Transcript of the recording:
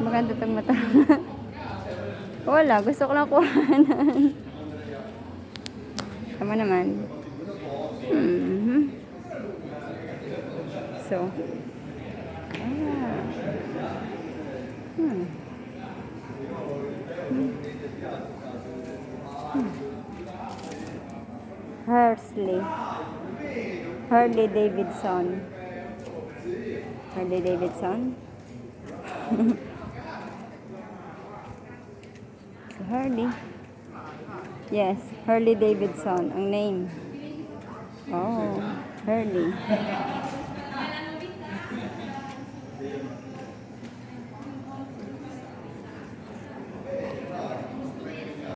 Maganda itong mata. Wala, gusto ko lang kuhanan. Tama naman. So, Harley Davidson. Harley Davidson. So, Harley. Yes, Harley Davidson ang name. Oh, Harley.